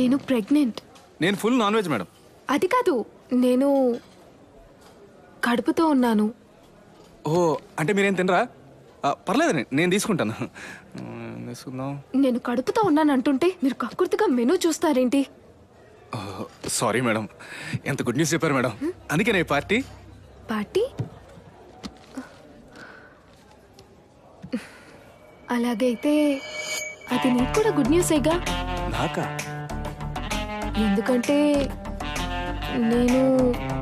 నేను ప్రెగ్నెంట్. నేను full non veg madam. అది కాదు, నేను కడుపుతో ఉన్నాను. ఓ అంటే మీరేం తినరా? పర్లేదండి, నేను తీసుకుంటాను. తీసుకుందాం. నేను కడుపుతో ఉన్నాను అంటుంటే మీరు కక్కుర్తిగా మెనూ చూస్తారేంటి? సారీ మేడం, ఎంత గుడ్ న్యూస్ చెప్పారు మేడం. అందుకేనా ఈ పార్టీ? పార్టీ? అలాగైతే అది నీకు కూడా గుడ్ న్యూసేగా. నాకా? ఎందుకంటే నేను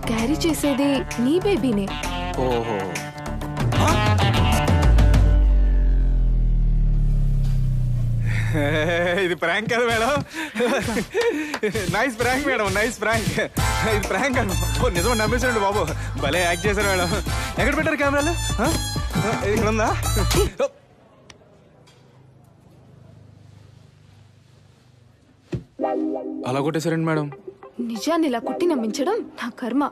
క్యారీ చేసేది నీ బేబీనే. ఓహో, ఇది ప్రాంక్ కదా madam? Nice prank madam, nice prank. ఇది ప్రాంక్ అను. నిజం నమ్మేసాడు బాబు, భలే యాక్ట్ చేశారు మేడం. ఎక్కడ పెట్టారు కెమెరాలు? ఇక్కడ ఉందా? అలా కొట్టేశారండి మేడం. నిజాన్ని ఇలా కొట్టి నమ్మించడం నా కర్మ.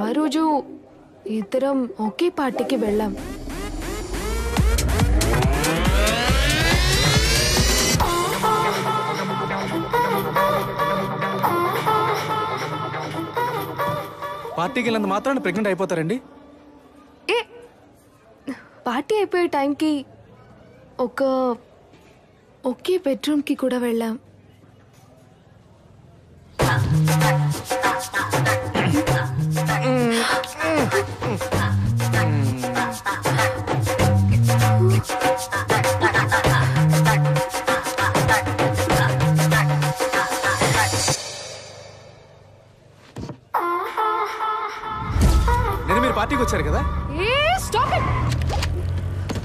ఆ రోజు ఇద్దరం ఒకే పార్టీకి వెళ్ళాం. పార్టీకి వెళ్ళినంత మాత్రాన ప్రెగ్నెంట్ అయిపోతారండి? ఏ పార్టీ అయిపోయే టైంకి ఒకే బెడ్రూమ్కి కూడా వెళ్ళాం. నేను మీరు పార్టీకి వచ్చారు కదా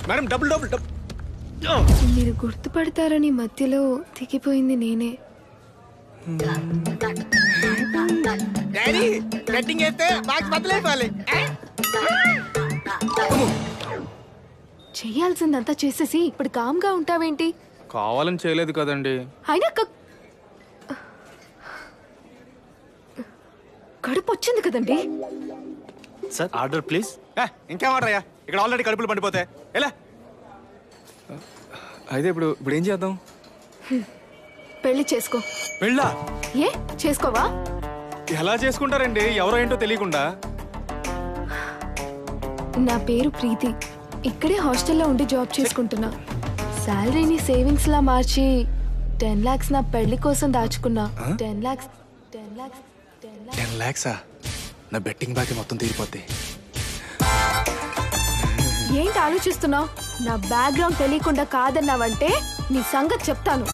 మేడం? Double double double. మీరు గుర్తుపడతారని మధ్యలో దిగిపోయింది నేనే. చెయ్యాల్సిందంతా చేసేసి ఇప్పుడు కామ్గా ఉంటావేంటి? కావాలని చేయలేదు కదండి. అయినా కడుపు వచ్చింది కదండి. Sir order please. ఇంకేం ఆర్డర్ అయ్యా? ఇక్కడ ఆల్రెడీ కడుపులు పండిపోతే ఎలా? అయితే ఇప్పుడు ఏం చేద్దాం? పెళ్లి చేసుకో. పెళ్ళా? ఏ చేసుకోవా? ఎలా చేసుకుంటారండి, ఎవరో ఏంటో తెలియకుండా? నా పేరు ప్రీతి. ఇక్కడే హాస్టల్లో ఉండి జాబ్ చేసుకుంటున్నా. శాలరీని సేవింగ్స్ లా మార్చి 10 lakhs నా పెళ్లి కోసం దాచుకున్నా. 10 lakhs. 10 lakhs? నా బెట్టింగ్ బాకీ మొత్తం తీరిపోద్ది. ఏంటి ఆలోచిస్తున్నావు? నా బ్యాక్గ్రౌండ్ తెలియకుండా కాదన్నావంటే నీ సంగతి చెప్తాను.